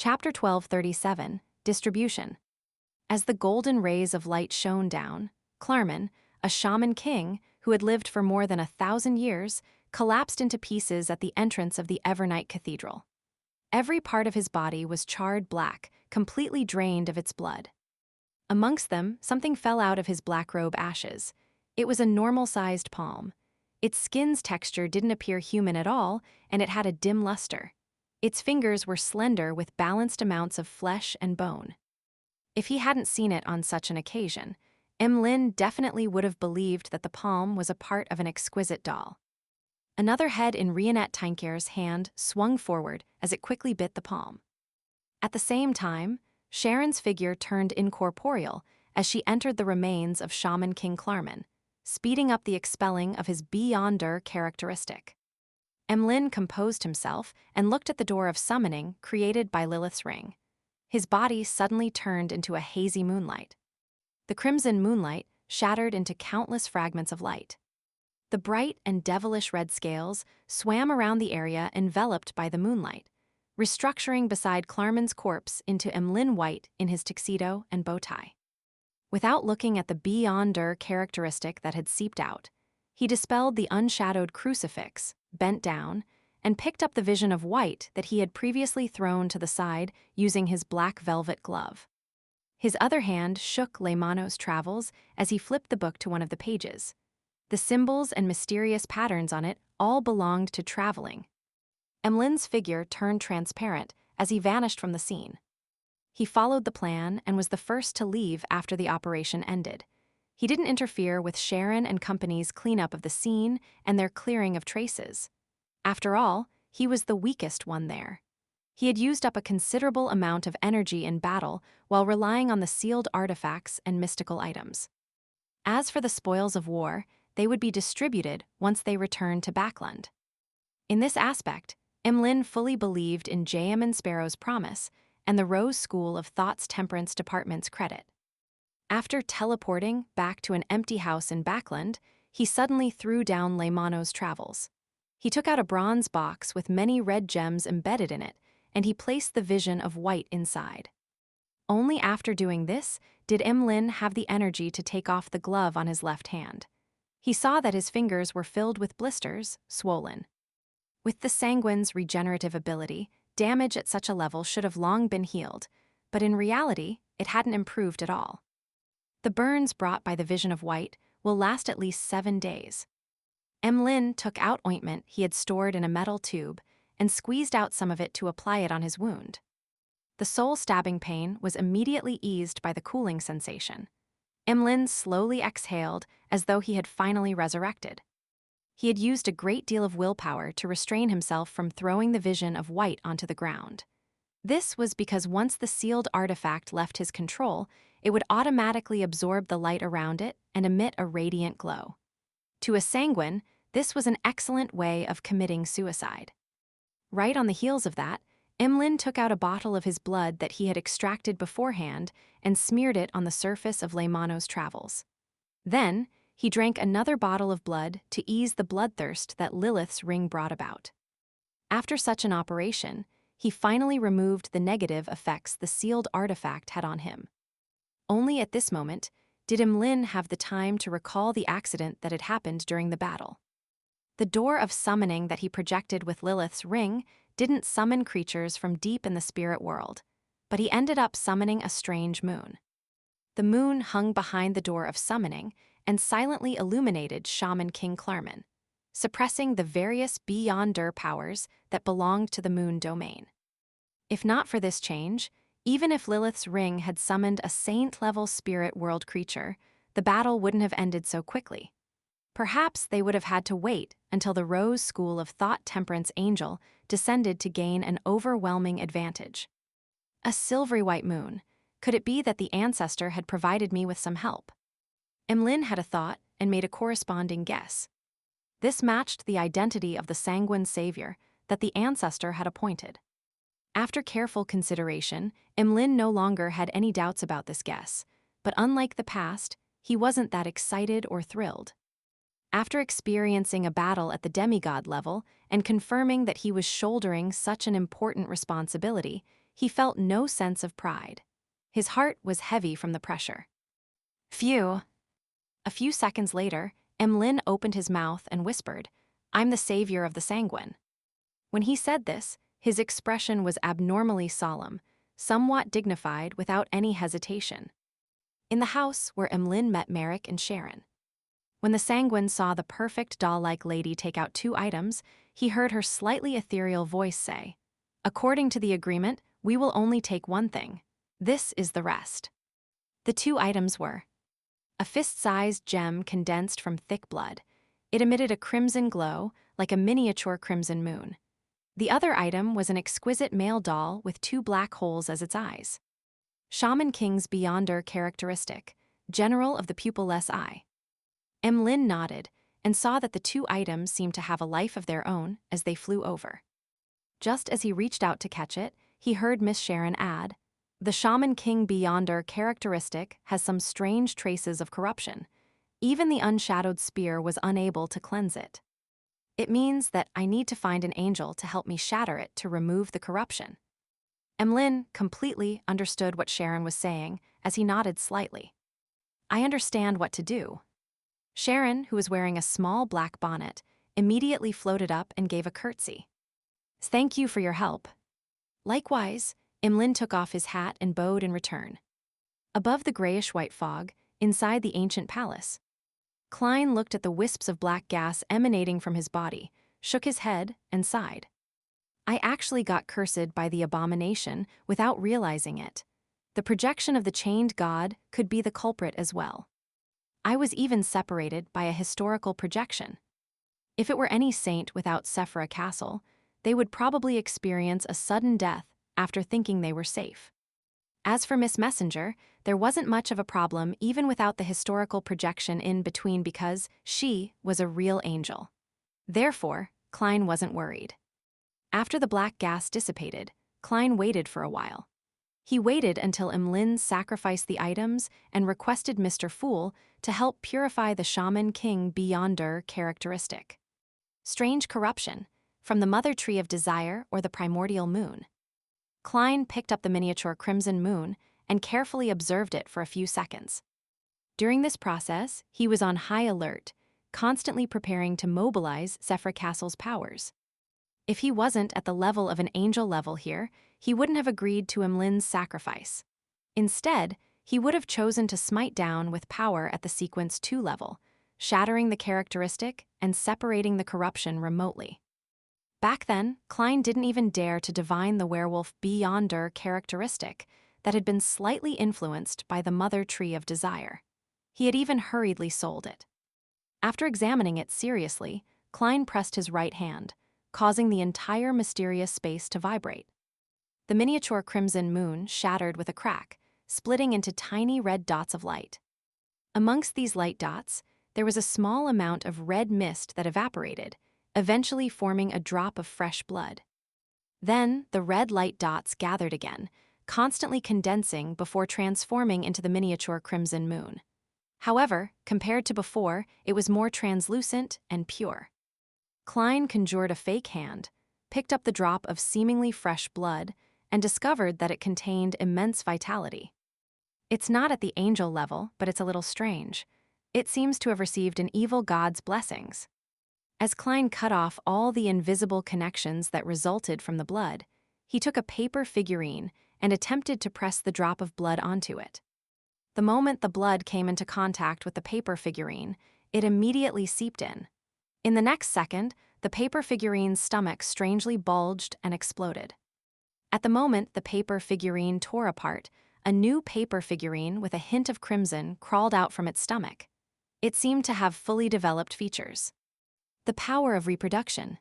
Chapter 1237, Distribution. As the golden rays of light shone down, Clarman, a shaman king who had lived for more than 1,000 years, collapsed into pieces at the entrance of the Evernight Cathedral. Every part of his body was charred black, completely drained of its blood. Amongst them, something fell out of his black robe ashes. It was a normal-sized palm. Its skin's texture didn't appear human at all, and it had a dim luster. Its fingers were slender with balanced amounts of flesh and bone. If he hadn't seen it on such an occasion, Emlyn definitely would have believed that the palm was a part of an exquisite doll. Another head in Rionette Tinkier's hand swung forward as it quickly bit the palm. At the same time, Sharon's figure turned incorporeal as she entered the remains of Shaman King Clarman, speeding up the expelling of his Beyonder characteristic. Emlyn composed himself and looked at the door of summoning created by Lilith's ring. His body suddenly turned into a hazy moonlight. The crimson moonlight shattered into countless fragments of light. The bright and devilish red scales swam around the area enveloped by the moonlight, restructuring beside Clarman's corpse into Emlyn White in his tuxedo and bow tie. Without looking at the Beyonder characteristic that had seeped out, he dispelled the unshadowed crucifix, bent down, and picked up the vision of White that he had previously thrown to the side using his black velvet glove. His other hand shook Leymano's Travels as he flipped the book to one of the pages. The symbols and mysterious patterns on it all belonged to traveling. Emlyn's figure turned transparent as he vanished from the scene. He followed the plan and was the first to leave after the operation ended. He didn't interfere with Sharon and company's cleanup of the scene and their clearing of traces. After all, he was the weakest one there. He had used up a considerable amount of energy in battle while relying on the sealed artifacts and mystical items. As for the spoils of war, they would be distributed once they returned to Backland. In this aspect, Emlyn fully believed in J.M. and Sparrow's promise and the Rose School of Thought's Temperance Department's credit. After teleporting back to an empty house in Backland, he suddenly threw down Leymano's Travels. He took out a bronze box with many red gems embedded in it, and he placed the vision of White inside. Only after doing this did Emlyn have the energy to take off the glove on his left hand. He saw that his fingers were filled with blisters, swollen. With the Sanguine's regenerative ability, damage at such a level should have long been healed, but in reality, it hadn't improved at all. The burns brought by the vision of White will last at least 7 days. Emlyn took out ointment he had stored in a metal tube and squeezed out some of it to apply it on his wound. The soul-stabbing pain was immediately eased by the cooling sensation. Emlyn slowly exhaled as though he had finally resurrected. He had used a great deal of willpower to restrain himself from throwing the vision of White onto the ground. This was because once the sealed artifact left his control, it would automatically absorb the light around it and emit a radiant glow. To a Sanguine, this was an excellent way of committing suicide. Right on the heels of that, Emlyn took out a bottle of his blood that he had extracted beforehand and smeared it on the surface of Leymano's Travels. Then, he drank another bottle of blood to ease the bloodthirst that Lilith's ring brought about. After such an operation, he finally removed the negative effects the sealed artifact had on him. Only at this moment did Emlyn have the time to recall the accident that had happened during the battle. The door of summoning that he projected with Lilith's ring didn't summon creatures from deep in the spirit world, but he ended up summoning a strange moon. The moon hung behind the door of summoning and silently illuminated Shaman King Clarman, suppressing the various Beyonder powers that belonged to the moon domain. If not for this change, even if Lilith's ring had summoned a saint-level spirit world creature, the battle wouldn't have ended so quickly. Perhaps they would have had to wait until the Rose School of Thought Temperance Angel descended to gain an overwhelming advantage. A silvery white moon. Could it be that the ancestor had provided me with some help? Emlyn had a thought and made a corresponding guess. This matched the identity of the Sanguine savior that the ancestor had appointed. After careful consideration, Emlyn no longer had any doubts about this guess, but unlike the past, he wasn't that excited or thrilled. After experiencing a battle at the demigod level and confirming that he was shouldering such an important responsibility, he felt no sense of pride. His heart was heavy from the pressure. Phew. A few seconds later, Emlyn opened his mouth and whispered, "I'm the savior of the Sanguine." When he said this, his expression was abnormally solemn, somewhat dignified without any hesitation. In the house where Emlyn met Merrick and Sharon. When the Sanguine saw the perfect doll-like lady take out 2 items, he heard her slightly ethereal voice say, "According to the agreement, we will only take one thing. This is the rest." The 2 items were a fist-sized gem condensed from thick blood. It emitted a crimson glow, like a miniature crimson moon. The other item was an exquisite male doll with 2 black holes as its eyes. Shaman King's Beyonder characteristic, general of the pupilless eye. Emlyn nodded and saw that the 2 items seemed to have a life of their own as they flew over. Just as he reached out to catch it, he heard Miss Sharon add, "The Shaman King Beyonder characteristic has some strange traces of corruption. Even the unshadowed spear was unable to cleanse it. It means that I need to find an angel to help me shatter it to remove the corruption." Emlyn completely understood what Sharon was saying as he nodded slightly. "I understand what to do." Sharon, who was wearing a small black bonnet, immediately floated up and gave a curtsy. "Thank you for your help." Likewise, Emlyn took off his hat and bowed in return. Above the grayish-white fog, inside the ancient palace, Klein looked at the wisps of black gas emanating from his body, shook his head, and sighed. "I actually got cursed by the abomination without realizing it. The projection of the chained god could be the culprit as well. I was even separated by a historical projection. If it were any saint without Sephra Castle, they would probably experience a sudden death after thinking they were safe. As for Miss Messenger, there wasn't much of a problem even without the historical projection in between because she was a real angel. Therefore, Klein wasn't worried. After the black gas dissipated, Klein waited for a while. He waited until Emlyn sacrificed the items and requested Mr. Fool to help purify the Shaman King Beyonder characteristic. Strange corruption, from the mother tree of desire or the primordial moon. Klein picked up the miniature crimson moon and carefully observed it for a few seconds. During this process, he was on high alert, constantly preparing to mobilize Sephra Castle's powers. If he wasn't at the level of an angel level here, he wouldn't have agreed to Emlyn's sacrifice. Instead, he would have chosen to smite down with power at the sequence 2 level, shattering the characteristic and separating the corruption remotely. Back then, Klein didn't even dare to divine the werewolf Beyonder characteristic that had been slightly influenced by the mother tree of desire. He had even hurriedly sold it. After examining it seriously, Klein pressed his right hand, causing the entire mysterious space to vibrate. The miniature crimson moon shattered with a crack, splitting into tiny red dots of light. Amongst these light dots, there was a small amount of red mist that evaporated, eventually forming a drop of fresh blood. Then, the red light dots gathered again, constantly condensing before transforming into the miniature crimson moon. However, compared to before, it was more translucent and pure. Klein conjured a fake hand, picked up the drop of seemingly fresh blood, and discovered that it contained immense vitality. It's not at the angel level, but it's a little strange. It seems to have received an evil god's blessings. As Klein cut off all the invisible connections that resulted from the blood, he took a paper figurine and attempted to press the drop of blood onto it. The moment the blood came into contact with the paper figurine, it immediately seeped in. In the next second, the paper figurine's stomach strangely bulged and exploded. At the moment the paper figurine tore apart, a new paper figurine with a hint of crimson crawled out from its stomach. It seemed to have fully developed features. The power of reproduction.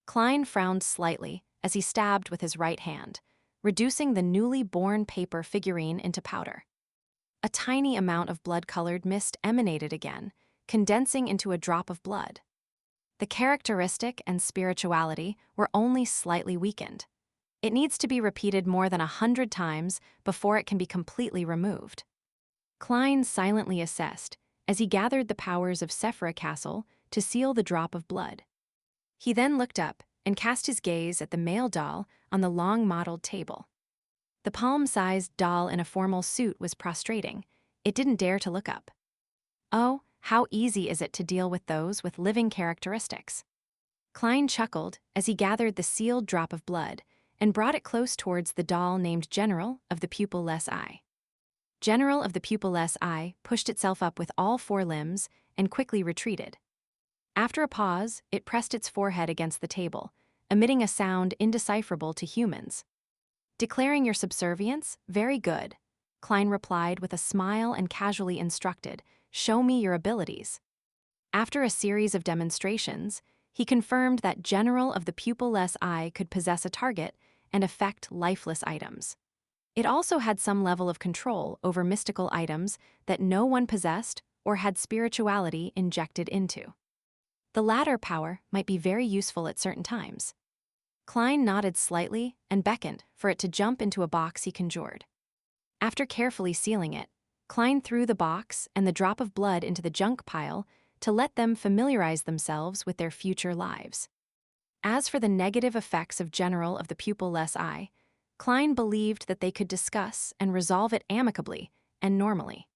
Klein frowned slightly as he stabbed with his right hand, reducing the newly born paper figurine into powder. A tiny amount of blood-colored mist emanated again, condensing into a drop of blood. The characteristic and spirituality were only slightly weakened. It needs to be repeated more than 100 times before it can be completely removed. Klein silently assessed as he gathered the powers of Sephra Castle to seal the drop of blood. He then looked up and cast his gaze at the male doll on the long mottled table. The palm-sized doll in a formal suit was prostrating. It didn't dare to look up. Oh, how easy is it to deal with those with living characteristics? Klein chuckled as he gathered the sealed drop of blood and brought it close towards the doll named General of the Pupilless Eye. General of the Pupilless Eye pushed itself up with all four limbs and quickly retreated. After a pause, it pressed its forehead against the table, emitting a sound indecipherable to humans. Declaring your subservience? Very good. Klein replied with a smile and casually instructed, show me your abilities. After a series of demonstrations, he confirmed that General of the Pupilless Eye could possess a target and affect lifeless items. It also had some level of control over mystical items that no one possessed or had spirituality injected into. The latter power might be very useful at certain times. Klein nodded slightly and beckoned for it to jump into a box he conjured. After carefully sealing it, Klein threw the box and the drop of blood into the junk pile to let them familiarize themselves with their future lives. As for the negative effects of General of the Pupilless Eye, Klein believed that they could discuss and resolve it amicably and normally.